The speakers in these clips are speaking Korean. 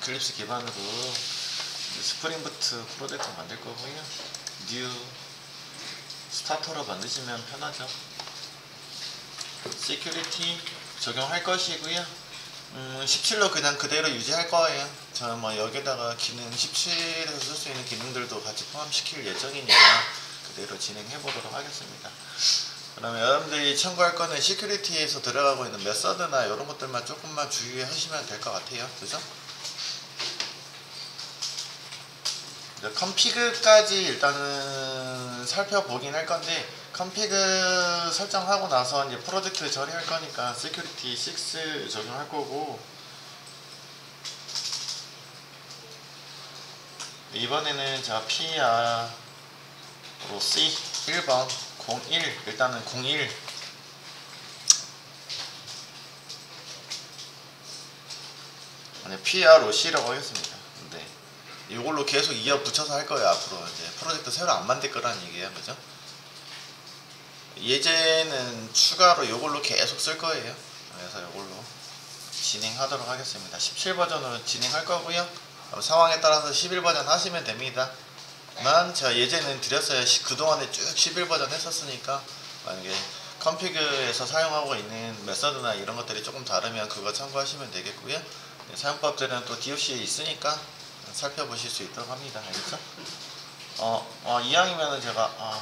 이클립스 기반으로 스프링부트 프로젝트 만들 거고요. 뉴 스타터로 만드시면 편하죠. 시큐리티 적용할 것이고요. 17로 그냥 그대로 유지할 거예요. 저는 뭐 여기다가 기능 17에서 쓸 수 있는 기능들도 같이 포함시킬 예정이니까 그대로 진행해 보도록 하겠습니다. 그러면 여러분들이 참고할 거는 시큐리티에서 들어가고 있는 메서드나 이런 것들만 조금만 주의하시면 될 것 같아요. 그죠? 컴피그까지 일단은 살펴보긴 할 건데, 컴피그 설정하고 나서 이제 프로젝트 처리할 거니까 시큐리티 6 적용할 거고, 이번에는 제가 PR로 C 1번 01 일단은 01 PR로 C라고 하겠습니다. 근데 이걸로 계속 이어 붙여서 할 거예요. 앞으로 이제 프로젝트 새로 안 만들 거라는 얘기예요. 그죠? 예제는 추가로 이걸로 계속 쓸 거예요. 그래서 이걸로 진행하도록 하겠습니다. 17버전으로 진행할 거고요. 상황에 따라서 11버전 하시면 됩니다. 만 제가 예제는 드렸어요. 그동안에 쭉 11버전 했었으니까 만약에 컴피그에서 사용하고 있는 메서드나 이런 것들이 조금 다르면 그거 참고하시면 되겠고요. 사용법들은 또 DOC에 있으니까 살펴보실 수 있도록 합니다. 알겠죠? 이왕이면은 제가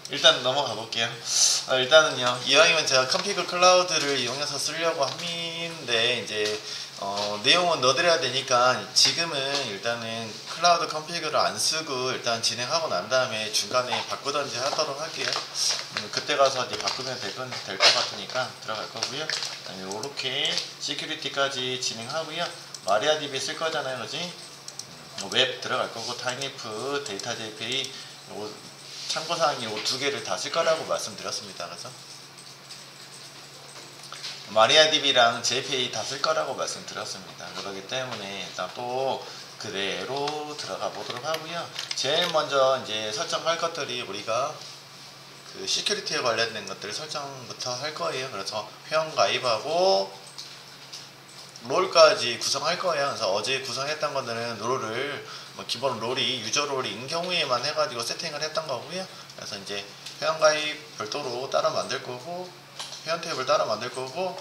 일단 넘어가 볼게요. 일단은요, 이왕이면 제가 컴피그 클라우드를 이용해서 쓰려고 하는데 이제 내용은 넣어드려야 되니까 지금은 일단은 클라우드 컴피그를 안 쓰고 일단 진행하고 난 다음에 중간에 바꾸던지 하도록 할게요. 그때 가서 이제 바꾸면 될 것 같으니까 들어갈 거고요. 이렇게 시큐리티까지 진행하고요. 마리아DB 쓸 거잖아요, 그지? 웹 들어갈 거고, 타이니프, 데이터 JPA 참고사항 이 두 개를 다 쓸 거라고 말씀드렸습니다. 그래서 마리아DB랑 JPA 다 쓸 거라고 말씀드렸습니다. 그렇기 때문에 일단 또 그대로 들어가 보도록 하고요. 제일 먼저 이제 설정할 것들이 우리가 그 시큐리티에 관련된 것들 설정부터 할 거예요. 그래서 회원 가입하고 롤까지 구성할 거예요. 그래서 어제 구성했던 것들은 롤을 기본 롤이 유저 롤인 경우에만 해가지고 세팅을 했던 거고요. 그래서 이제 회원 가입 별도로 따로 만들 거고, 회원 탭을 따로 만들 거고,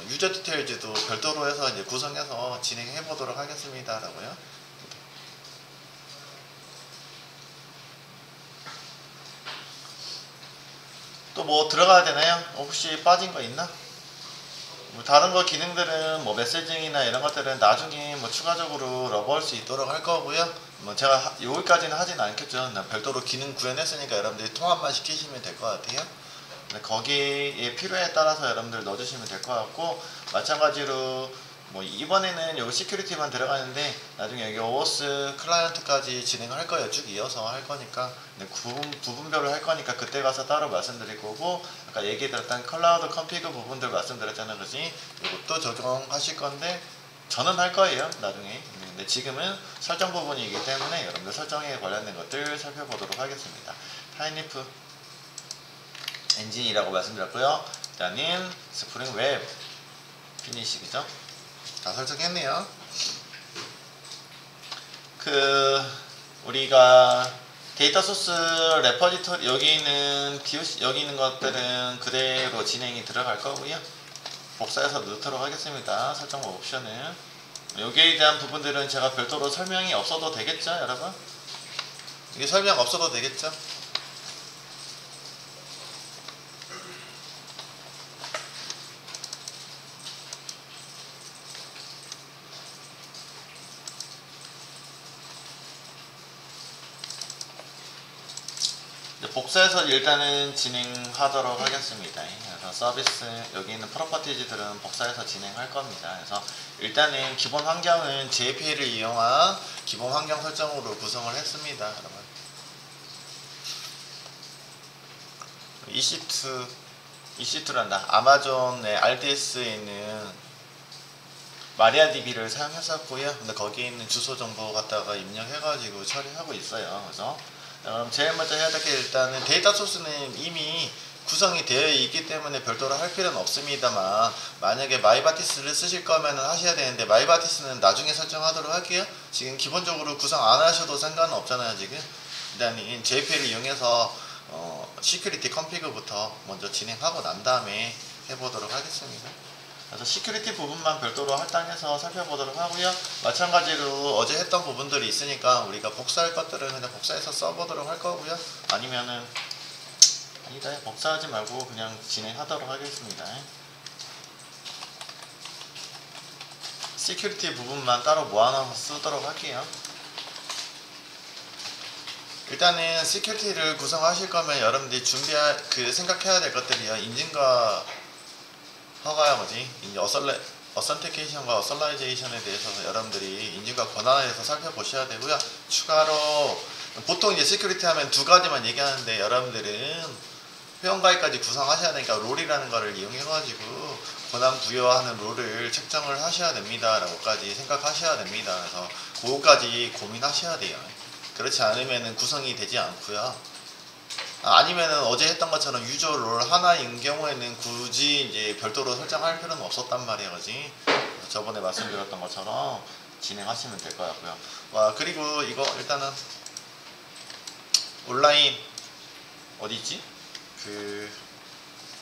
유저 디테일즈도 별도로 해서 이제 구성해서 진행해 보도록 하겠습니다라고요. 또 뭐 들어가야 되나요? 혹시 빠진 거 있나? 다른 거 기능들은 메시징이나 이런 것들은 나중에 추가적으로 러브할 수 있도록 할 거고요. 제가 여기까지는 하진 않겠죠. 별도로 기능 구현했으니까 여러분들이 통합만 시키시면 될 것 같아요. 거기에 필요에 따라서 여러분들 넣어주시면 될 것 같고, 마찬가지로 이번에는 여기 시큐리티만 들어가는데 나중에 여기 OS 클라이언트까지 진행할 거예요. 쭉 이어서 할 거니까 부분별로 할 거니까 그때 가서 따로 말씀드릴 거고, 아까 얘기 드렸던 클라우드 컴피그 부분들 말씀드렸잖아요. 그지? 이것도 적용하실 건데 저는 할 거예요. 나중에. 근데 지금은 설정 부분이기 때문에 여러분들 설정에 관련된 것들 살펴보도록 하겠습니다. 타이니프 엔진이라고 말씀드렸고요. 일단은 스프링 웹 피니시, 그죠? 다 설정했네요. 우리가 데이터 소스 레퍼지터리 여기 있는 DOC 여기 있는 것들은 그대로 진행이 들어갈 거고요. 복사해서 넣도록 하겠습니다. 설정 옵션은 여기에 대한 부분들은 제가 별도로 설명이 없어도 되겠죠, 여러분? 이게 설명 없어도 되겠죠? 복사해서 일단은 진행하도록 하겠습니다. 그래서 서비스 여기 있는 프로퍼티즈들은 복사해서 진행할 겁니다. 그래서 일단은 기본 환경은 JPA를 이용한 기본 환경 설정으로 구성을 했습니다. 여러분, EC2란다. 아마존의 RDS에 있는 마리아DB를 사용했었고요. 근데 거기에 있는 주소 정보 갖다가 입력해가지고 처리하고 있어요. 그래서 제일 먼저 해야 될 게 일단은 데이터 소스는 이미 구성이 되어 있기 때문에 별도로 할 필요는 없습니다만, 만약에 마이바티스를 쓰실 거면 하셔야 되는데, 마이바티스는 나중에 설정하도록 할게요. 지금 기본적으로 구성 안 하셔도 상관은 없잖아요. 지금 일단 JPL을 이용해서 시큐리티 컴피그부터 먼저 진행하고 난 다음에 해보도록 하겠습니다. 그래서 시큐리티 부분만 별도로 할당해서 살펴보도록 하고요. 마찬가지로 어제 했던 부분들이 있으니까 우리가 복사할 것들은 그냥 복사해서 써보도록 할 거고요. 아니면은 아니다, 복사하지 말고 그냥 진행하도록 하겠습니다. 시큐리티 부분만 따로 모아놔서 쓰도록 할게요. 일단은 시큐리티를 구성하실 거면 여러분들이 생각해야 될 것들이요. 인증과 허가야 이제 어센티케이션과 어설라이제이션에 대해서 여러분들이 인증과 권한에 대해서 살펴보셔야 되고요. 추가로 보통 이제 시큐리티 하면 두 가지만 얘기하는데, 여러분들은 회원가입까지 구성하셔야 되니까 롤이라는 거를 이용해가지고 권한 부여하는 롤을 책정을 하셔야 됩니다 라고까지 생각하셔야 됩니다. 그래서 그거까지 고민하셔야 돼요. 그렇지 않으면 구성이 되지 않고요. 아니면은 어제 했던 것처럼 유저 롤 하나인 경우에는 굳이 이제 별도로 설정할 필요는 없었단 말이에요. 그지? 저번에 말씀드렸던 것처럼 진행하시면 될 것 같고요. 그리고 이거 일단은 온라인 어디 있지?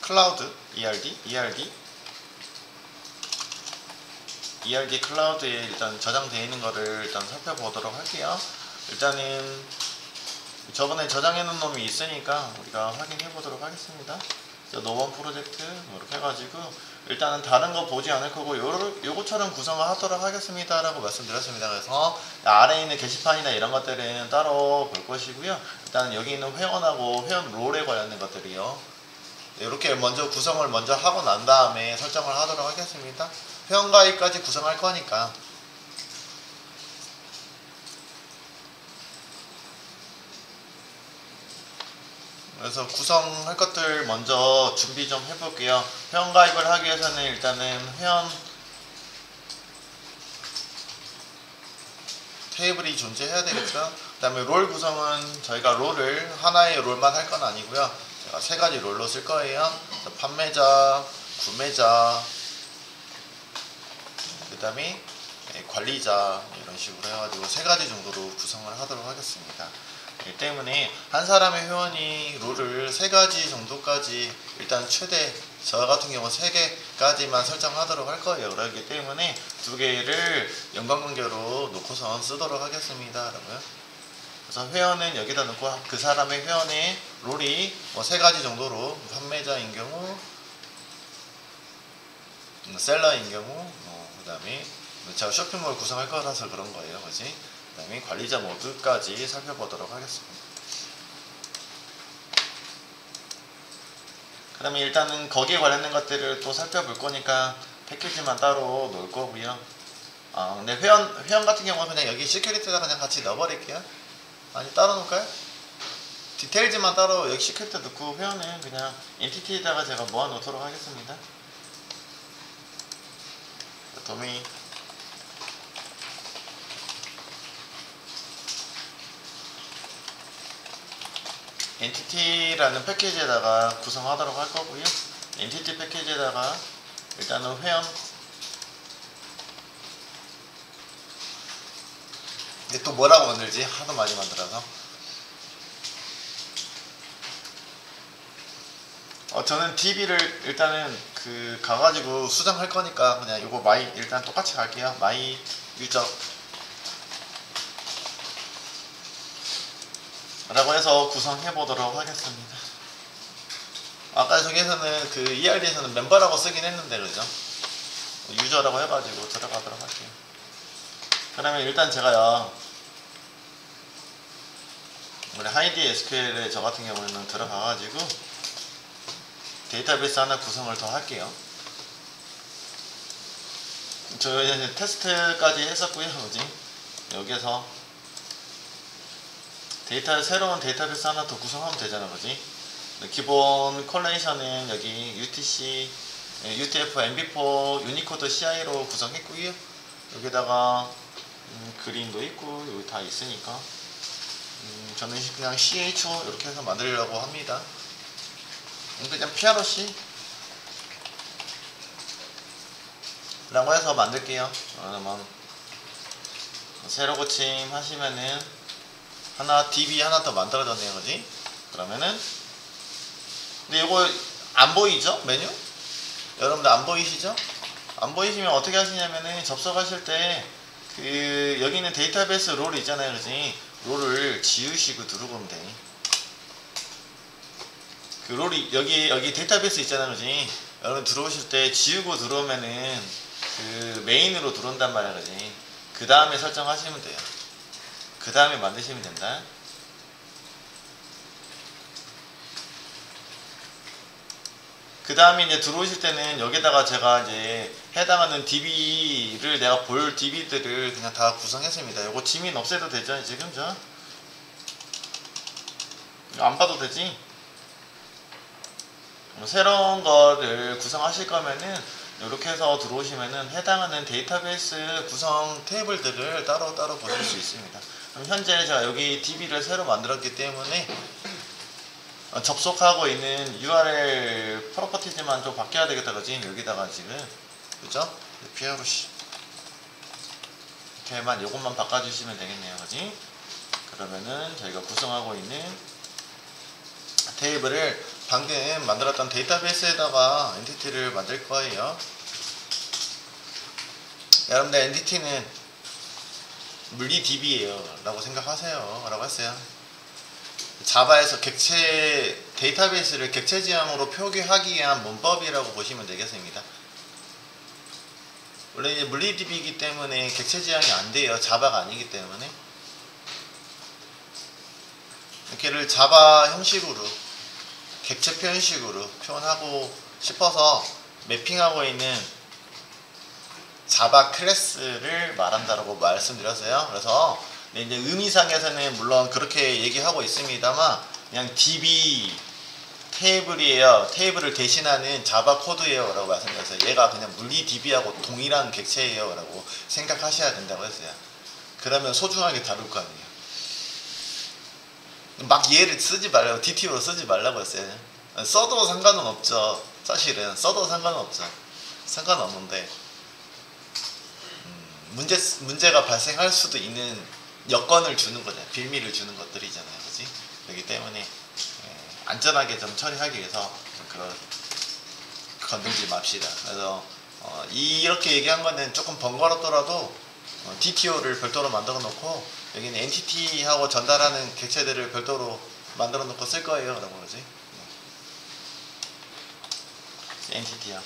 클라우드 ERD 클라우드에 일단 저장되어 있는 거를 일단 살펴보도록 할게요. 일단은 저번에 저장해 놓은 놈이 있으니까 우리가 확인해 보도록 하겠습니다. 노원 프로젝트 이렇게 해가지고 일단은 다른 거 보지 않을 거고 요거처럼 구성을 하도록 하겠습니다 라고 말씀드렸습니다. 그래서 아래에 있는 게시판이나 이런 것들은 따로 볼 것이고요. 일단 여기 있는 회원하고 회원 롤에 관련된 것들이요, 이렇게 먼저 구성을 먼저 하고 난 다음에 설정을 하도록 하겠습니다. 회원가입까지 구성할 거니까. 그래서 구성할 것들 먼저 준비 좀 해볼게요. 회원가입을 하기 위해서는 일단은 회원 테이블이 존재해야 되겠죠. 그 다음에 롤 구성은 저희가 롤을 하나의 롤만 할 건 아니고요. 제가 세 가지 롤로 쓸 거예요. 판매자, 구매자, 그 다음에 관리자, 이런 식으로 해가지고 세 가지 정도로 구성을 하도록 하겠습니다. 그렇기 때문에 한 사람의 회원이 롤을 세 가지 정도까지 일단 최대 저 같은 경우 3개까지만 설정하도록 할 거예요. 그렇기 때문에 2개를 연관관계로 놓고선 쓰도록 하겠습니다. 여러분. 그래서 회원은 여기다 놓고 그 사람의 회원의 롤이 뭐 3가지 정도로, 판매자인 경우, 셀러인 경우, 그 다음에 제가 쇼핑몰 구성할 거라서 그런 거예요. 그지? 그 다음에 관리자 모드까지 살펴보도록 하겠습니다. 그 다음에 일단은 거기에 관련된 것들을 또 살펴볼 거니까 패키지만 따로 놓을 거고요. 근데 회원 같은 경우는 그냥 여기 시큐리티에다 그냥 같이 넣어버릴게요. 아니, 따로 놓을까요? 디테일즈만 따로 여기 시큐리티 넣고 회원은 그냥 엔티티에다가 제가 모아 놓도록 하겠습니다. 도메인 엔티티라는 패키지에다가 구성하도록 할 거고요. 엔티티 패키지에다가 일단은 회원, 근데 또 뭐라고 만들지? 하도 많이 만들어서. 저는 DB를 일단은 가가지고 수정할 거니까 그냥 이거 마이 일단 똑같이 갈게요. 마이 유저 라고 해서 구성해 보도록 하겠습니다. 아까 저기에서는 ERD에서는 멤버라고 쓰긴 했는데, 그죠? 유저라고 해가지고 들어가도록 할게요. 그러면 일단 제가요, 우리 하이디 SQL에 저 같은 경우에는 들어가가지고 데이터베이스 하나 구성을 더 할게요. 저 이제 테스트까지 했었고요. 그지? 여기에서 새로운 데이터베이스 하나 더 구성하면 되잖아. 그지? 기본 컬레이션은 여기 UTC, UTF, MB4, 유니코드 CI로 구성했고요. 여기다가 그림도 있고 여기 다 있으니까 저는 그냥 CHO 이렇게 해서 만들려고 합니다. 그냥 피아노 C 라고 해서 만들게요. 그러면 새로 고침 하시면은 DB 하나 더 만들어졌네요. 그지? 그러면은 근데 이거 안 보이죠? 메뉴? 여러분들 안 보이시죠? 안 보이시면 어떻게 하시냐면은 접속하실 때 여기 있는 데이터베이스 롤 있잖아요. 그지? 롤을 지우시고 누르면 돼. 그 롤이 여기 데이터베이스 있잖아요. 그지? 여러분 들어오실 때 지우고 들어오면은 그 메인으로 들어온단 말이야. 그지? 그 다음에 설정하시면 돼요. 그 다음에 만드시면 된다. 그 다음에 이제 들어오실 때는 여기다가 제가 이제 해당하는 DB를 내가 볼 DB들을 그냥 다 구성했습니다. 요거 지민 없애도 되죠? 지금 안 봐도 되지? 새로운 거를 구성하실 거면은 이렇게 해서 들어오시면은 해당하는 데이터베이스 구성 테이블들을 따로 보실 수 있습니다. 그럼 현재 제가 여기 DB를 새로 만들었기 때문에 접속하고 있는 URL 프로퍼티즈만 좀 바뀌어야 되겠다. 그지? 여기다가 지금 그죠? PRC 이렇게만 요것만 바꿔주시면 되겠네요. 그지? 그러면은 저희가 구성하고 있는 테이블을 방금 만들었던 데이터베이스에다가 엔티티를 만들 거예요. 여러분들 엔티티는 물리 DB예요 라고 생각하세요 라고 했어요. 자바에서 데이터베이스를 객체 지형으로 표기하기 위한 문법이라고 보시면 되겠습니다. 원래 이제 물리 DB이기 때문에 객체 지형이 안 돼요. 자바가 아니기 때문에. 이렇게를 자바 형식으로 객체 표현식으로 표현하고 싶어서 매핑하고 있는 자바 클래스를 말한다라고 말씀드렸어요. 그래서 이제 의미상에서는 물론 그렇게 얘기하고 있습니다만 그냥 DB 테이블이에요. 테이블을 대신하는 자바 코드예요 라고 말씀드렸어요. 얘가 그냥 물리 DB하고 동일한 객체예요 라고 생각하셔야 된다고 했어요. 그러면 소중하게 다룰 거 아니에요. 막 얘를 쓰지 말라고, DTO로 쓰지 말라고 했어요. 써도 상관은 없죠. 사실은 써도 상관은 없죠. 상관없는데 문제가 발생할 수도 있는 여건을 주는 거잖아요. 빌미를 주는 것들이잖아요. 그렇지? 그렇기 때문에 안전하게 좀 처리하기 위해서 그런 건들지 맙시다. 그래서 이렇게 얘기한 거는 조금 번거롭더라도 DTO를 별도로 만들어 놓고 여기는 엔티티하고 전달하는 객체들을 별도로 만들어 놓고 쓸 거예요. 라고 그러지? 엔티티야.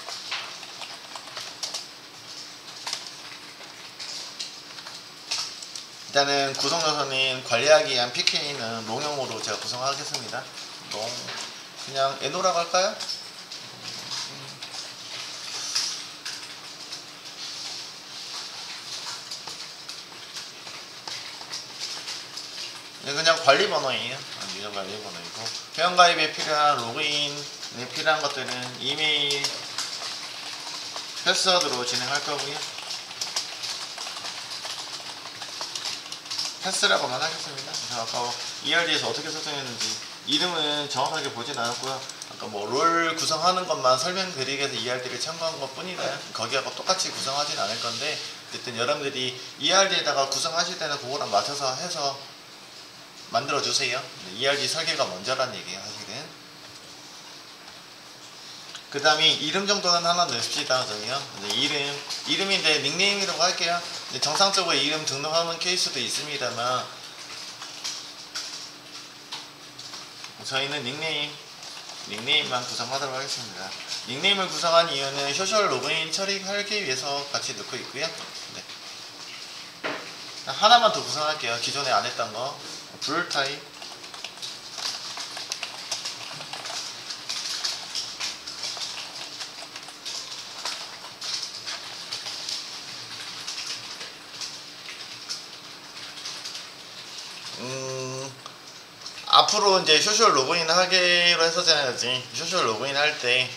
일단은 구성 요소는 관리하기 위한 PK는 롱용으로 제가 구성하겠습니다. 그냥 에노라고 할까요? 그냥 관리 번호예요. 유저 관리 번호이고 회원가입에 필요한 로그인에 필요한 것들은 이메일 패스워드로 진행할 거고요. 패스라고만 하겠습니다. 아까 ERD에서 어떻게 설정했는지 이름은 정확하게 보진 않았고요. 아까 뭐 롤 구성하는 것만 설명드리기 위해서 ERD를 참고한 것 뿐이다. 거기하고 똑같이 구성하진 않을 건데 어쨌든 여러분들이 ERD에다가 구성하실 때는 그거랑 맞춰서 해서 만들어주세요. ERD 설계가 먼저란 얘기예요. 사실은. 그 다음에 이름 정도는 하나 넣읍시다. 저기요. 이름인데 닉네임이라고 할게요. 정상적으로 이름 등록하는 케이스도 있습니다만 저희는 닉네임만 구성하도록 하겠습니다. 닉네임을 구성한 이유는 소셜 로그인 처리하기 위해서 같이 넣고 있고요. 네. 하나만 더 구성할게요. 기존에 안 했던 거. 불 타입. 앞으로 이제 소셜 로그인 하기로 했었잖아요. 소셜 로그인 할 때,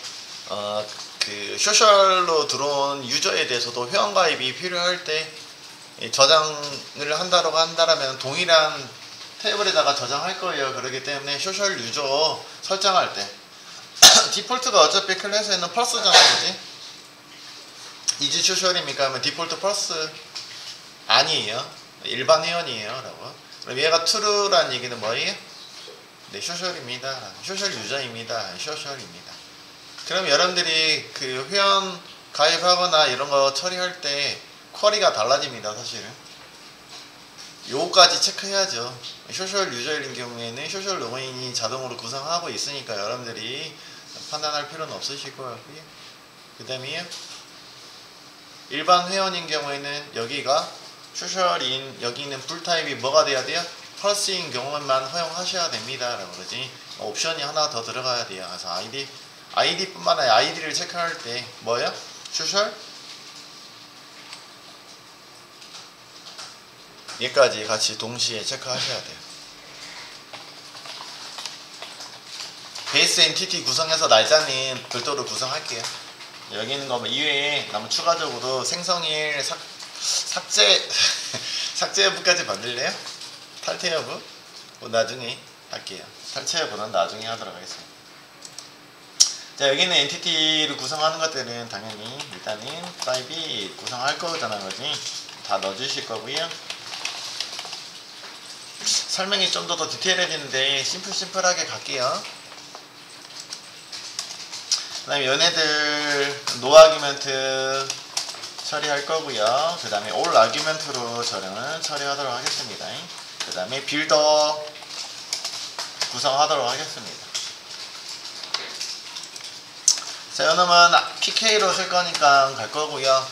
그 소셜로 들어온 유저에 대해서도 회원가입이 필요할 때 저장을 한다라고 한다라면 동일한 테이블에다가 저장할 거예요. 그렇기 때문에 소셜 유저 설정할 때 디폴트가 어차피 클래스에는 펄스잖아, 그지? 이즈 소셜입니까? 하면 디폴트 펄스 아니에요. 일반 회원이에요. 라고. 그럼 얘가 true라는 얘기는 뭐예요? 네, 소셜입니다. 소셜 유저입니다. 소셜입니다. 그럼 여러분들이 그 회원 가입하거나 이런 거 처리할 때 쿼리가 달라집니다. 사실은. 요거까지 체크해야죠. 소셜 유저일 경우에는 소셜 로그인이 자동으로 구성하고 있으니까 여러분들이 판단할 필요는 없으실 것 같고요. 그 다음에 일반 회원인 경우에는 여기가 소셜인 여기 있는 불타입이 뭐가 돼야 돼요? 펄스인 경우만 허용하셔야 됩니다. 라고 그러지. 옵션이 하나 더 들어가야 돼요. 그래서 아이디뿐만 아니라 아이디를 체크할 때 뭐예요? 소셜 얘까지 같이 동시에 체크하셔야 돼요. 베이스 엔티티 구성해서 날짜는 별도로 구성할게요. 여기 있는 거 이외에 나무 추가적으로 생성일 삭제 삭제 여부까지 만들래요? 탈퇴 여부? 뭐 나중에 할게요. 탈퇴 여부는 나중에 하도록 하겠습니다. 자, 여기는 엔티티를 구성하는 것들은 당연히 일단은 프라이빗 구성할 거잖아, 그지? 다 넣어주실 거고요. 설명이 좀 더 디테일해지는데 심플하게 갈게요. 그 다음에 얘네들 노 아규멘트 처리할 거고요. 그 다음에 올 아규멘트로 저는 처리하도록 하겠습니다. 그 다음에 빌더 구성하도록 하겠습니다. 자, 이놈은 PK로 쓸 거니까 갈 거고요.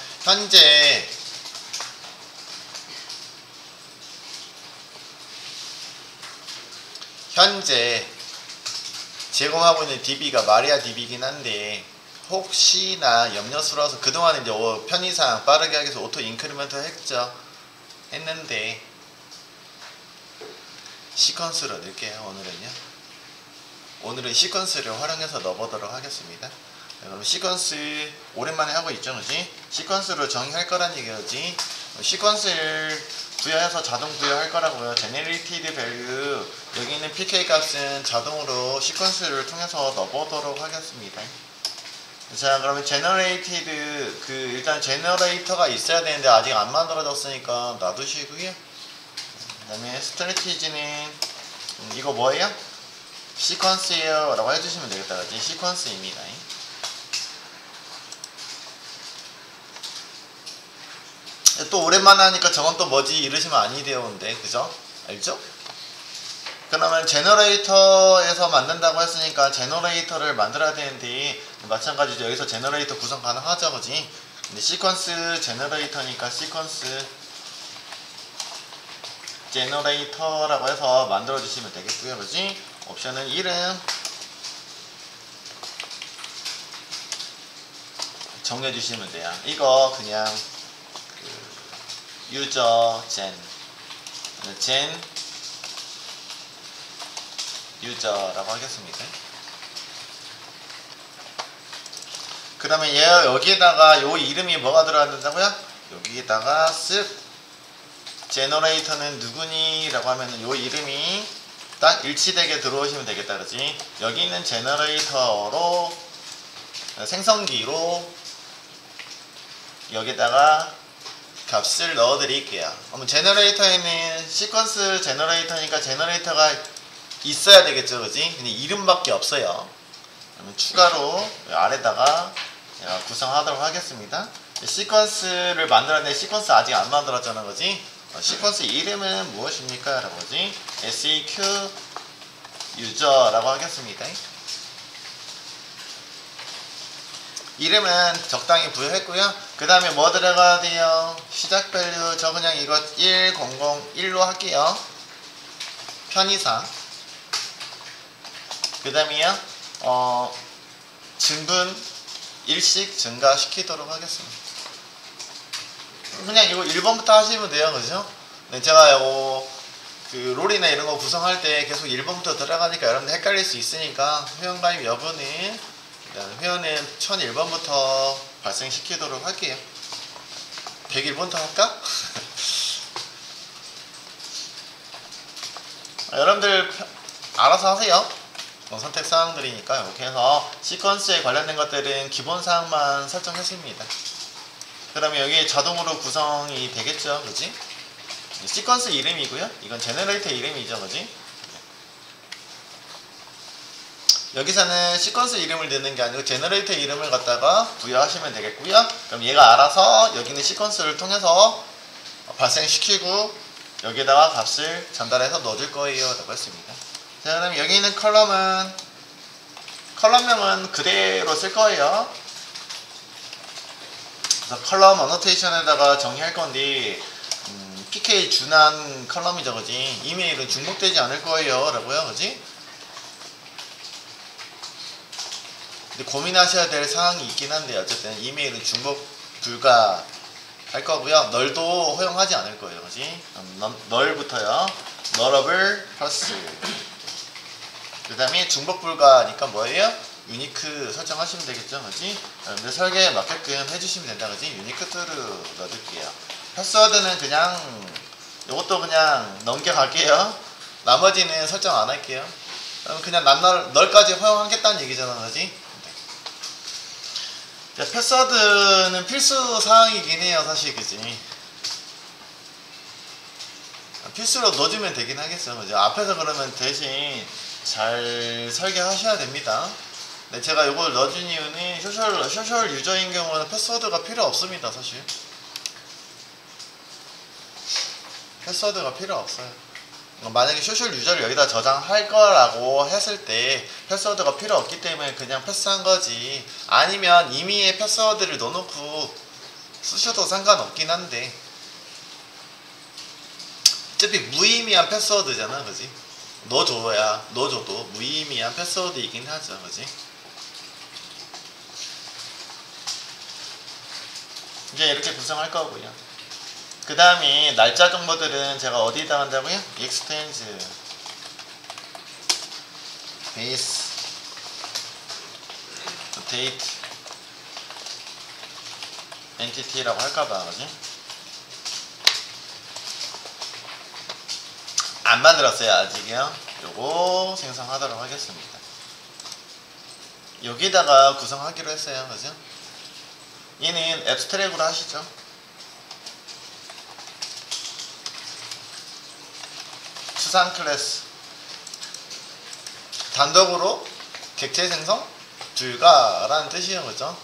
현재 제공하고 있는 DB가 마리아 DB이긴 한데 혹시나 염려스러워서 그동안 이제 편의상 빠르게 하기 위해서 오토 인크리먼트 했는데 시퀀스로 넣을게요. 오늘은 시퀀스를 활용해서 넣어보도록 하겠습니다. 그럼 시퀀스 오랜만에 하고 있죠, 그지? 시퀀스로 정의할 거란 얘기지. 시퀀스를 부여해서 자동 부여할 거라고요. Generated Value 여기 있는 PK 값은 자동으로 시퀀스를 통해서 넣어보도록 하겠습니다. 자, 그러면 Generated 일단 제너레이터가 있어야 되는데 아직 안 만들어졌으니까 놔두시고요. 그 다음에 스트래티지는 이거 뭐예요? 시퀀스예요 라고 해주시면 되겠다, 그지? 시퀀스입니다. 또 오랜만에 하니까 저건 또 뭐지 이러시면 아니되는데, 그죠? 알죠? 그러면 제너레이터에서 만든다고 했으니까 제너레이터를 만들어야 되는데 마찬가지죠. 여기서 제너레이터 구성 가능하죠, 그지? 근데 시퀀스 제너레이터니까 시퀀스 제너레이터라고 해서 만들어 주시면 되겠고요, 그지? 옵션은 이름 정해 주시면 돼요. 이거 그냥 유저 젠 유저라고 하겠습니다. 그 다음에 얘 여기에다가 요 이름이 뭐가 들어야 된다고요? 여기에다가 쓱 제너레이터는 누구니? 라고 하면은 요 이름이 딱 일치되게 들어오시면 되겠다, 그렇지? 여기 있는 제너레이터로 생성기로 여기다가 값을 넣어 드릴게요. 그러면 제너레이터에는 시퀀스 제너레이터니까 제너레이터가 있어야 되겠죠, 그지? 근데 이름밖에 없어요. 그러면 추가로 아래다가 제가 구성하도록 하겠습니다. 시퀀스를 만들었는데 시퀀스 아직 안 만들었잖아, 그지? 시퀀스 이름은 무엇입니까? 라고 하지? seq 유저라고 하겠습니다. 이름은 적당히 부여했고요. 그 다음에 뭐 들어가야 돼요? 시작 밸류 저 그냥 이거 1001로 할게요. 편의상. 그 다음에요 증분 일씩 증가시키도록 하겠습니다. 그냥 이거 1번부터 하시면 돼요, 그죠? 네, 제가 롤이나 이런 거 구성할 때 계속 1번부터 들어가니까 여러분들 헷갈릴 수 있으니까 회원가입 여부는 회원은 1001번부터 발생시키도록 할게요. 101번부터 할까? 여러분들 알아서 하세요. 선택 사항들이니까. 이렇게 해서 시퀀스에 관련된 것들은 기본 사항만 설정했습니다. 그러면 여기 자동으로 구성이 되겠죠, 그지? 시퀀스 이름이고요. 이건 제너레이터 이름이죠, 그지? 여기서는 시퀀스 이름을 넣는 게 아니고 제너레이터 이름을 갖다가 부여하시면 되겠고요. 그럼 얘가 알아서 여기는 시퀀스를 통해서 발생시키고 여기에다가 값을 전달해서 넣어줄 거예요 라고 했습니다. 자, 그럼 여기 있는 컬럼명은 그대로 쓸 거예요. 그래서 컬럼 어노테이션에다가 정의할 건데 PK 준한 컬럼이죠, 그지? 이메일은 중복되지 않을 거예요 라고요, 그지? 근데 고민하셔야 될 사항이 있긴 한데 어쨌든 이메일은 중복 불가 할 거고요. 널도 허용하지 않을 거예요, 그지? 널부터요. 널어블 플러스. 그 다음에 중복 불가니까 뭐예요? 유니크 설정하시면 되겠죠, 그지? 여러분들 설계에 맞게끔 해주시면 된다, 그지? 유니크 트루 넣어둘게요. 패스워드는 그냥 이것도 그냥 넘겨갈게요. 나머지는 설정 안 할게요. 그럼 그냥 널까지 허용하겠다는 얘기잖아, 그지? 패스워드는 필수 사항이긴 해요, 사실, 그지? 필수로 넣어주면 되긴 하겠어요, 그죠? 앞에서 그러면 대신 잘 설계하셔야 됩니다. 근데 제가 이걸 넣어준 이유는 소셜 유저인 경우는 패스워드가 필요 없습니다, 사실. 패스워드가 필요 없어요. 만약에 소셜 유저를 여기다 저장할 거라고 했을 때 패스워드가 필요 없기 때문에 그냥 패스한 거지. 아니면 임의의 패스워드를 넣어놓고 쓰셔도 상관없긴 한데 어차피 무의미한 패스워드잖아, 그지? 넣어줘도 무의미한 패스워드이긴 하죠, 그지? 이제 이렇게 구성할 거고요. 그 다음에 날짜 정보들은 제가 어디에다 한다고요? extends base date entity라고 할까봐, 그지? 안 만들었어요, 아직요. 요거 생성하도록 하겠습니다. 여기다가 구성하기로 했어요, 그죠? 얘는 앱스트랙으로 하시죠. 추산 클래스 단독으로 객체 생성 불가라는 뜻이에요, 그죠?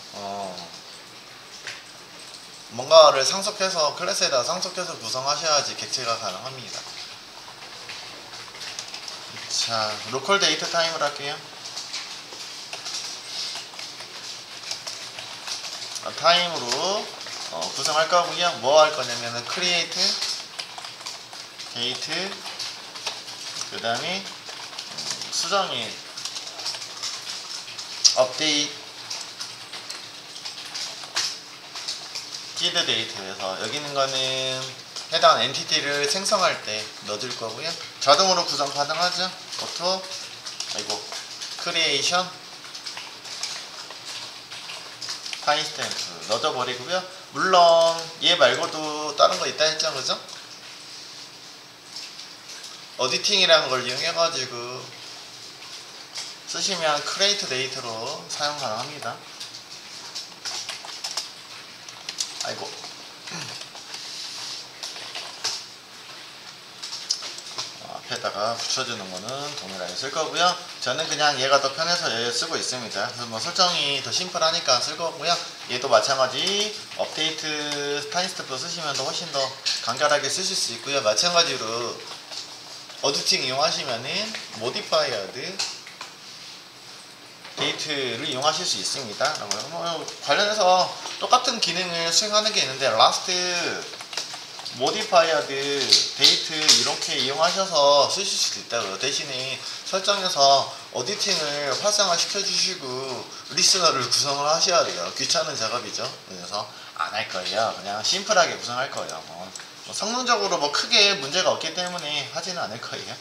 뭔가를 상속해서 클래스에다 상속해서 구성하셔야지 객체가 가능합니다. 자, 로컬 데이터 타임을 할게요. 타임으로 구성할 거고요. 뭐 할 거냐면은 create date 그 다음에 수정일 update seed date에서 여기 있는 거는 해당 엔티티를 생성할 때 넣어줄 거고요. 자동으로 구성 가능하죠. auto creation 타임스탬프 넣어버리고요. 물론 얘 말고도 다른 거 있다 했죠, 그죠? 어디팅이라는 걸 이용해가지고 쓰시면 create date로 사용 가능합니다. 앞에다가 붙여주는 거는 동일하게 쓸 거고요. 저는 그냥 얘가 더 편해서 얘 쓰고 있습니다. 그래서 뭐 설정이 더 심플하니까 쓸 거고요. 얘도 마찬가지 업데이트 타임스탬프 쓰시면 더 훨씬 더 간결하게 쓰실 수 있고요. 마찬가지로 어디팅 이용하시면은 modified date를 이용하실 수 있습니다. 관련해서 똑같은 기능을 수행하는 게 있는데 last modified date 이렇게 이용하셔서 쓰실 수도 있다고요. 대신에 설정에서 어디팅을 활성화 시켜주시고 리스너를 구성을 하셔야 돼요. 귀찮은 작업이죠. 그래서 안 할 거예요. 그냥 심플하게 구성할 거예요. 성능적으로 뭐 크게 문제가 없기 때문에 하지는 않을 거예요.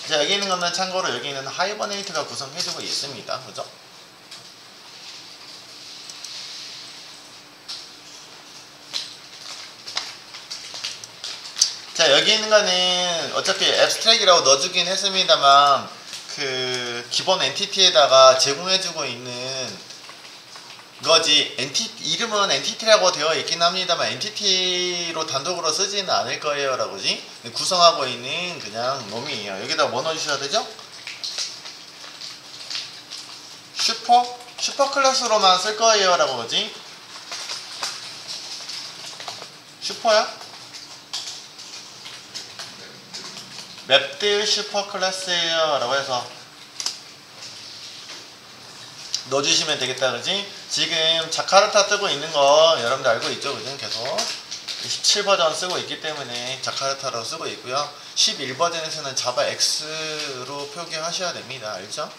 자, 여기 있는 거는 참고로 여기 있는 하이버네이트가 구성해주고 있습니다. 그죠? 자, 여기 있는 거는 어차피 앱스트랙이라고 넣어주긴 했습니다만 그 기본 엔티티에다가 제공해주고 있는 거지. 이름은 엔티티라고 되어 있긴 합니다만 엔티티로 단독으로 쓰지는 않을 거예요 라고지. 구성하고 있는 그냥 놈이에요. 여기다 뭐 넣어주셔야 되죠? 슈퍼 클래스로만 쓸 거예요 라고 그러지. 슈퍼야? 맵드 슈퍼 클래스예요 라고 해서 넣어주시면 되겠다 그지. 지금 자카르타 뜨고 있는 거 여러분들 알고 있죠 그죠. 계속 17버전 쓰고 있기 때문에 자카르타로 쓰고 있고요. 11버전에서는 자바 X로 표기하셔야 됩니다. 알죠?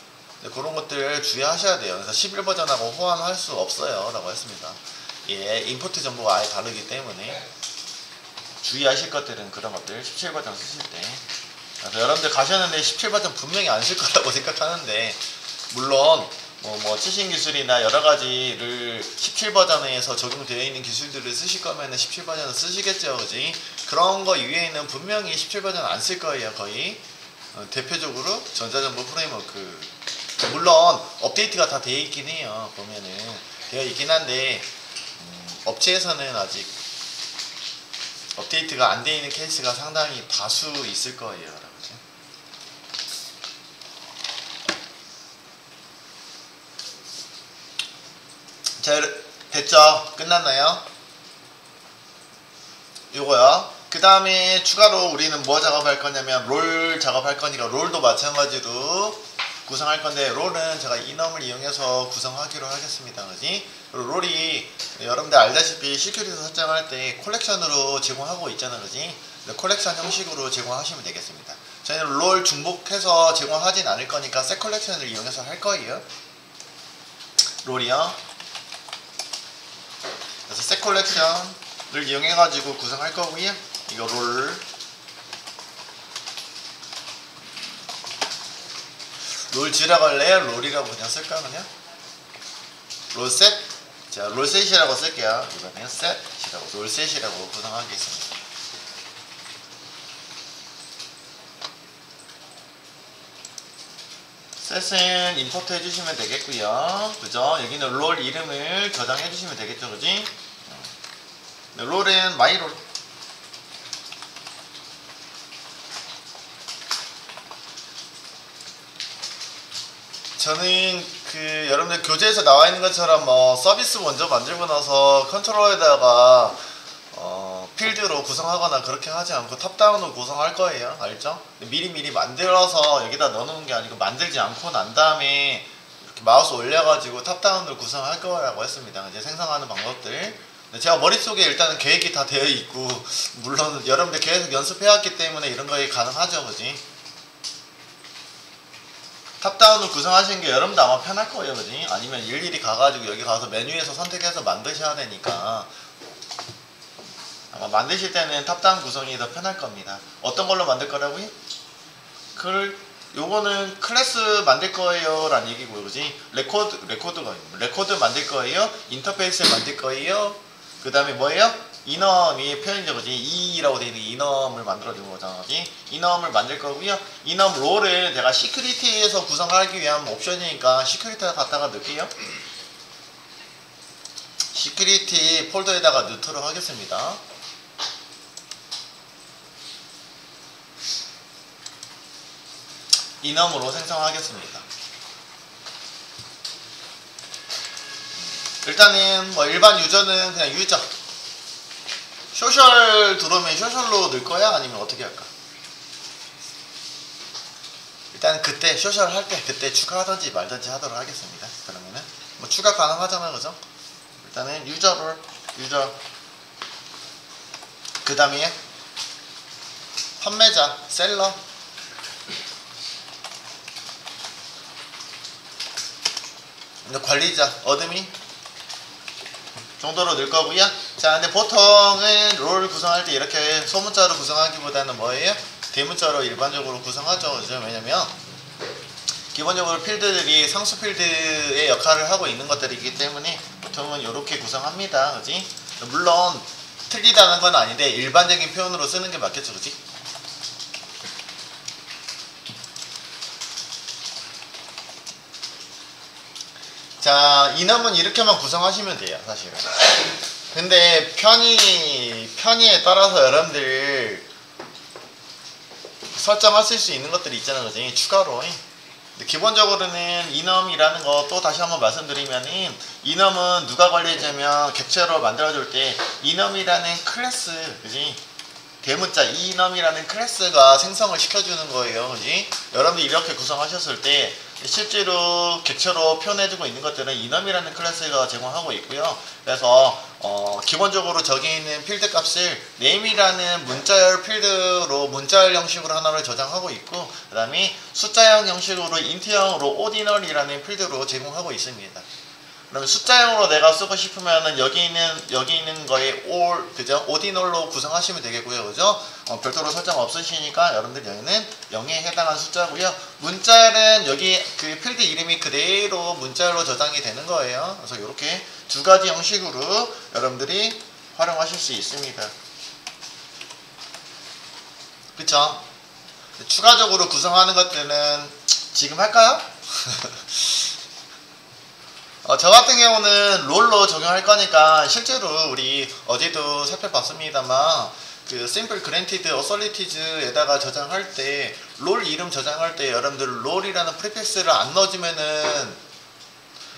네, 그런 것들 주의하셔야 돼요. 그래서 11버전하고 호환할 수 없어요 라고 했습니다. 예, 임포트 정보가 아예 다르기 때문에 주의하실 것들은 그런 것들 17버전 쓰실 때. 그래서 여러분들 가셨는데 17버전 분명히 안 쓸 거라고 생각하는데, 물론 뭐 치신 기술이나 여러 가지를 17버전에서 적용되어 있는 기술들을 쓰실 거면은 17버전을 쓰시겠죠 그지. 그런 거 이외에는 분명히 17버전 안 쓸 거예요 거의. 대표적으로 전자정보 프레임워크, 물론 업데이트가 다 되어 있긴 해요. 보면은 되어 있긴 한데 업체에서는 아직 업데이트가 안 되어 있는 케이스가 상당히 다수 있을 거예요. 자, 됐죠? 끝났나요? 요거요. 그 다음에 추가로 우리는 뭐 작업할 거냐면 롤 작업할 거니까 롤도 마찬가지로 구성할 건데, 롤은 제가 이넘을 이용해서 구성하기로 하겠습니다. 그지? 그리고 롤이 여러분들 알다시피 시큐리티 설정할 때 콜렉션으로 제공하고 있잖아. 그지? 콜렉션 형식으로 제공하시면 되겠습니다. 저희는 롤 중복해서 제공하진 않을 거니까 셋 콜렉션을 이용해서 할 거예요. 롤이요. 그래서 셋 콜렉션을 이용해가지고 구성할 거고요. 이거 롤 지라고 할래요? 롤이라고 그냥 쓸까 그냥? 롤셋? 자, 롤셋이라고 쓸게요. 이번엔 셋이라고, 롤셋이라고 구성하겠습니다. 셋은 임포트 해주시면 되겠고요. 그죠? 여기는 롤 이름을 저장해 주시면 되겠죠. 그지? 롤은 마이롤. 저는 여러분들 교재에서 나와 있는 것처럼 서비스 먼저 만들고 나서 컨트롤러에다가 필드로 구성하거나 그렇게 하지 않고 탑다운으로 구성할 거예요. 알죠? 미리 만들어서 여기다 넣어놓은 게 아니고 만들지 않고 난 다음에 이렇게 마우스 올려가지고 탑다운으로 구성할 거라고 했습니다. 이제 생성하는 방법들. 제가 머릿속에 일단은 계획이 다 되어 있고, 물론 여러분들 계속 연습해왔기 때문에 이런 거에 가능하죠. 그지? 탑다운으로 구성하시는 게 여러분도 아마 편할 거예요. 그지? 아니면 일일이 가가지고 여기 가서 메뉴에서 선택해서 만드셔야 되니까 아마 만드실 때는 탑다운 구성이 더 편할 겁니다. 어떤 걸로 만들 거라고요? 요거는 클래스 만들 거예요 라는 얘기고요. 그지? 레코드 만들 거예요. 인터페이스 만들 거예요. 그 다음에 뭐예요? 이넘이 표현이죠. 그지? 이라고 되어 있는 이넘을 만들어준 거잖아. 그지? 이넘을 만들 거고요. 이넘 롤을 제가 시큐리티에서 구성하기 위한 옵션이니까 시큐리티에 갖다가 넣을게요. 시큐리티 폴더에다가 넣도록 하겠습니다. 이넘으로 생성하겠습니다. 일단은 일반 유저는 그냥 유저 소셜 들어오면 소셜로 넣을 거야? 아니면 어떻게 할까? 일단 그때 소셜 할 때 그때 추가하든지 말든지 하도록 하겠습니다. 그러면은 추가 가능하잖아. 그죠? 일단은 유저 그 다음에 판매자 셀러 관리자 어드민 정도로 넣을 거고요. 자, 근데 보통은 롤 구성할 때 이렇게 소문자로 구성하기보다는 뭐예요? 대문자로 일반적으로 구성하죠. 그죠? 왜냐면 기본적으로 필드들이 상수 필드의 역할을 하고 있는 것들이기 때문에 보통은 이렇게 구성합니다. 그지? 물론 틀리다는 건 아닌데 일반적인 표현으로 쓰는 게 맞겠죠. 그지? 자, 이넘은 이렇게만 구성하시면 돼요, 사실은. 근데 편의에 따라서 여러분들 설정하실 수 있는 것들이 있잖아요, 그지? 추가로. 근데 기본적으로는 이넘이라는 거 또 다시 한번 말씀드리면은, 이넘은 누가 관리해주면 객체로 만들어줄 때 이넘이라는 클래스, 그지? 대문자 이넘이라는 클래스가 생성을 시켜주는 거예요, 그지? 여러분들 이렇게 구성하셨을 때 실제로 객체로 표현해주고 있는 것들은 이넘이라는 클래스가 제공하고 있고요. 그래서 기본적으로 저기 있는 필드 값을 name이라는 문자열 필드로 문자열 형식으로 하나를 저장하고 있고, 그 다음에 숫자형 형식으로 인트형으로 ordinal이라는 필드로 제공하고 있습니다. 그럼 숫자형으로 내가 쓰고 싶으면은 여기 있는 거에 그죠? ordinal로 구성하시면 되겠고요, 그죠? 별도로 설정 없으시니까 여러분들 여기는 0에 해당한 숫자고요. 문자열은 여기 그 필드 이름이 그대로 문자열로 저장이 되는 거예요. 그래서 이렇게 두 가지 형식으로 여러분들이 활용하실 수 있습니다. 그쵸? 추가적으로 구성하는 것들은 지금 할까요? 저 같은 경우는 롤로 적용할 거니까 실제로 우리 어제도 살펴봤습니다만 그 simple granted authorites에다가 저장할 때 롤 이름 저장할 때 여러분들 롤이라는 프리픽스를 안 넣어주면은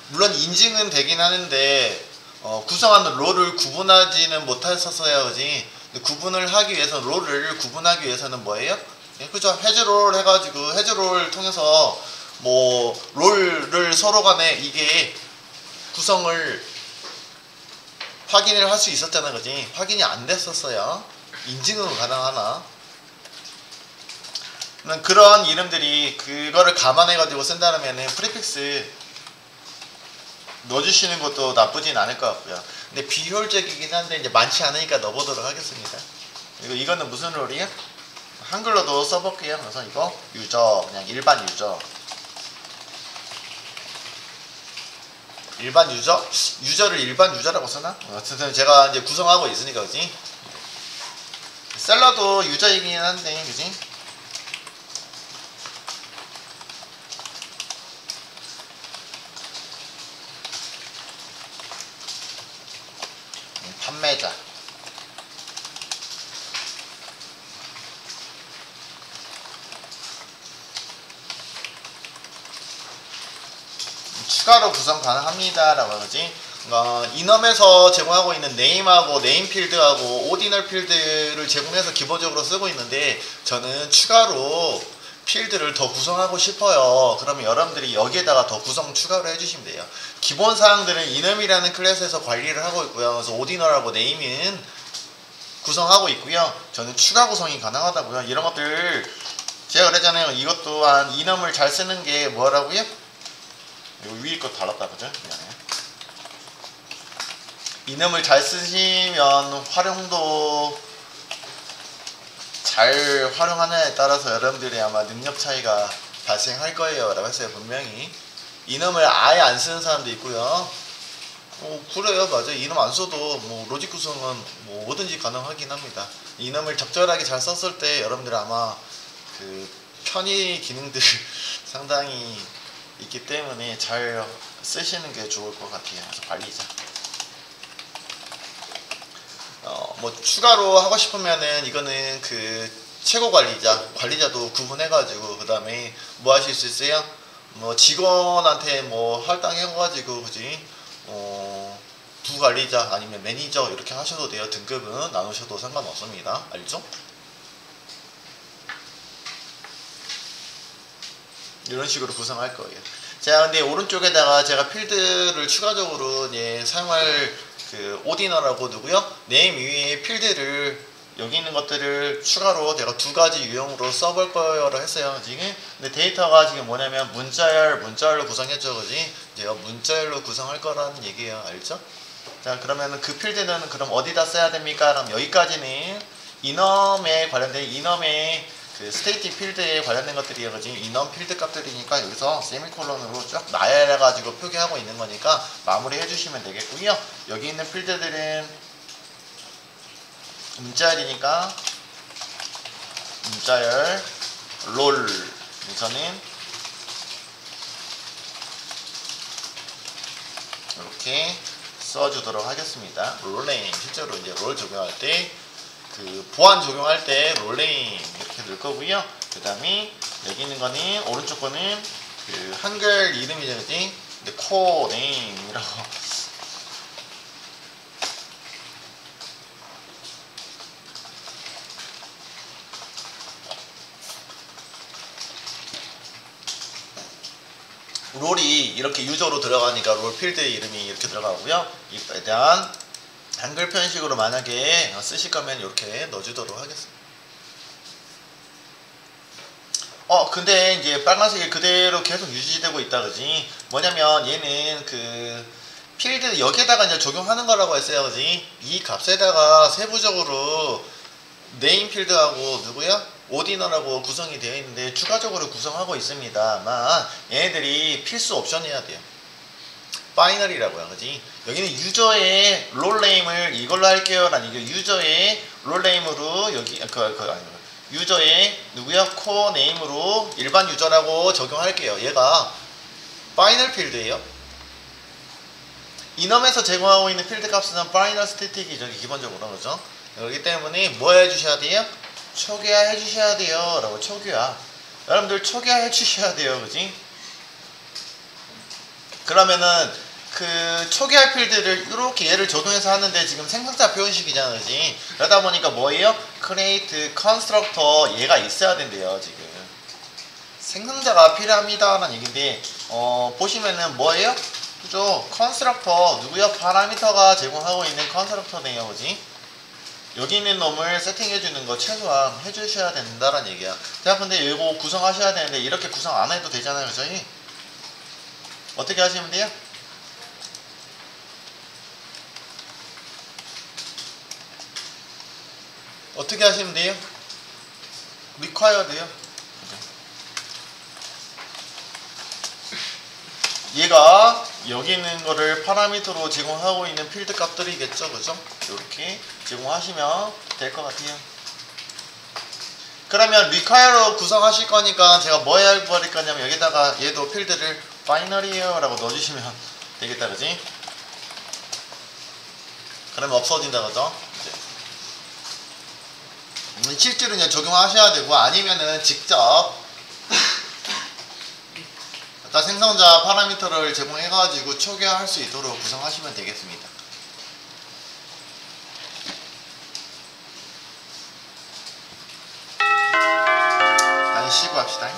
물론 인증은 되긴 하는데 구성하는 롤을 구분하지는 못했었어요, 그지? 구분을 하기 위해서 롤을 구분하기 위해서는 뭐예요? 그죠? 해즈롤 해가지고 해즈롤 통해서 뭐 롤을 서로 간에 이게 구성을 확인을 할 수 있었잖아, 그지? 확인이 안 됐었어요. 인증은 가능하나? 그런 이름들이 그거를 감안해가지고 쓴다면은 프리픽스 넣어주시는 것도 나쁘진 않을 것 같고요. 근데 비효율적이긴 한데 이제 많지 않으니까 넣어보도록 하겠습니다. 그리고 이거는 무슨 롤이에요? 한글로도 써볼게요. 그래서 이거 유저, 그냥 일반 유저. 일반 유저? 유저를 일반 유저라고 쓰나? 어쨌든 제가 이제 구성하고 있으니까, 그지? 셀러도 유저이긴 한데, 그지? 판매자. 추가로 구성 가능합니다 라고 하지. 이넘에서 제공하고 있는 name하고 name 필드하고 ordinal 필드를 제공해서 기본적으로 쓰고 있는데 저는 추가로 필드를 더 구성하고 싶어요. 그러면 여러분들이 여기에다가 더 구성 추가로 해주시면 돼요. 기본 사항들은 이넘이라는 클래스에서 관리를 하고 있고요. 그래서 ordinal하고 name은 구성하고 있고요. 저는 추가 구성이 가능하다고요. 이런 것들 제가 그랬잖아요. 이것 또한 이넘을 잘 쓰는 게 뭐라고요? 이거 위에 거 달았다, 그죠? 미안해. 이넘을 잘 쓰시면 활용도 잘 활용하느냐에 따라서 여러분들이 아마 능력 차이가 발생할 거예요 라고 했어요. 분명히 이넘을 아예 안 쓰는 사람도 있고요. 그래요, 맞아요. 이넘 안 써도 뭐 로직 구성은 뭐 뭐든지 가능하긴 합니다. 이넘을 적절하게 잘 썼을 때 여러분들 아마 그 편의 기능들 상당히 있기 때문에 잘 쓰시는 게 좋을 것 같아요. 그래서 관리자. 뭐 추가로 하고 싶으면은 이거는 그 최고 관리자도 구분해가지고 그 다음에 뭐 하실 수 있어요? 뭐 직원한테 뭐 할당해가지고 그지? 부관리자 아니면 매니저 이렇게 하셔도 돼요. 등급은 나누셔도 상관없습니다. 알죠? 이런 식으로 구성할 거예요. 자, 근데 오른쪽에다가 제가 필드를 추가적으로 사용할 그 ordinal하고 누구요? name 위에 필드를 여기 있는 것들을 추가로 제가 두 가지 유형으로 써볼 거라고 했어요, 지금. 근데 데이터가 지금 뭐냐면 문자열로 구성했죠, 그지? 제가 문자열로 구성할 거라는 얘기예요, 알죠? 자, 그러면 그 필드는 그럼 어디다 써야 됩니까? 그럼 여기까지는 이넘에 관련된 이넘의 그 스테이틱 필드에 관련된 것들이에요, 그지? 이넘 필드 값들이니까 여기서 세미콜론으로 쭉 나열해가지고 표기하고 있는 거니까 마무리 해주시면 되겠고요. 여기 있는 필드들은 문자열이니까 문자열 롤 여기서는 이렇게 써주도록 하겠습니다. 롤네임 실제로 이제 롤 적용할 때 그 보안 적용할 때 롤네임 이렇게 넣을 거고요. 그 다음에 여기 있는 거는 오른쪽 거는 그 한글 이름이죠, 그지? 근데 코네임이라고. 롤이 이렇게 유저로 들어가니까 롤 필드의 이름이 이렇게 들어가고요. 이에 대한 한글 표현식으로 만약에 쓰실 거면 이렇게 넣어주도록 하겠습니다. 근데 이제 빨간색이 그대로 계속 유지되고 있다, 그지? 뭐냐면 얘는 그 필드 여기에다가 이제 적용하는 거라고 했어요, 그지? 이 값에다가 세부적으로 네임 필드하고 누구야? 오디너라고 구성이 되어 있는데 추가적으로 구성하고 있습니다만 얘네들이 필수 옵션이어야 돼요. 바이너리라고요, 그지? 여기는 유저의 롤네임을 이걸로 할게요 라는 이게 유저의 롤네임으로 여기 유저의 누구야? 코네임으로 일반 유저라고 적용할게요. 얘가 바이널 필드예요. 이넘에서 제공하고 있는 필드 값은 바이널 스태틱이죠, 기본적으로. 그죠? 그렇기 때문에 뭐 해주셔야 돼요? 초기화 해주셔야 돼요 라고. 초기화, 여러분들 초기화 해주셔야 돼요, 그지? 그러면은 그 초기화 필드를 이렇게 얘를 적용해서 하는데 지금 생성자 표현식이잖아, 그지? 그러다 보니까 뭐예요? create constructor 얘가 있어야 된대요. 지금 생성자가 필요합니다 라는 얘기인데 보시면은 뭐예요? 그죠? constructor 누구야? 파라미터가 제공하고 있는 constructor네요, 그지? 여기 있는 놈을 세팅해주는 거 최소한 해주셔야 된다라는 얘기야. 자, 근데 이거 구성하셔야 되는데 이렇게 구성 안 해도 되잖아요, 그죠? 어떻게 하시면 돼요? 어떻게 하시면 돼요? required요. 얘가 여기 있는 거를 파라미터로 제공하고 있는 필드 값들이겠죠, 그죠? 이렇게 제공하시면 될 것 같아요. 그러면 require로 구성하실 거니까 제가 뭐 해버릴 거냐면 여기다가 얘도 필드를 binary 라고 넣어주시면 되겠다, 그지? 그러면 없어진다, 그죠? 실제로 그냥 적용하셔야 되고 아니면은 직접 생성자 파라미터를 제공해가지고 초기화할 수 있도록 구성하시면 되겠습니다. 다시 쉬고 합시다.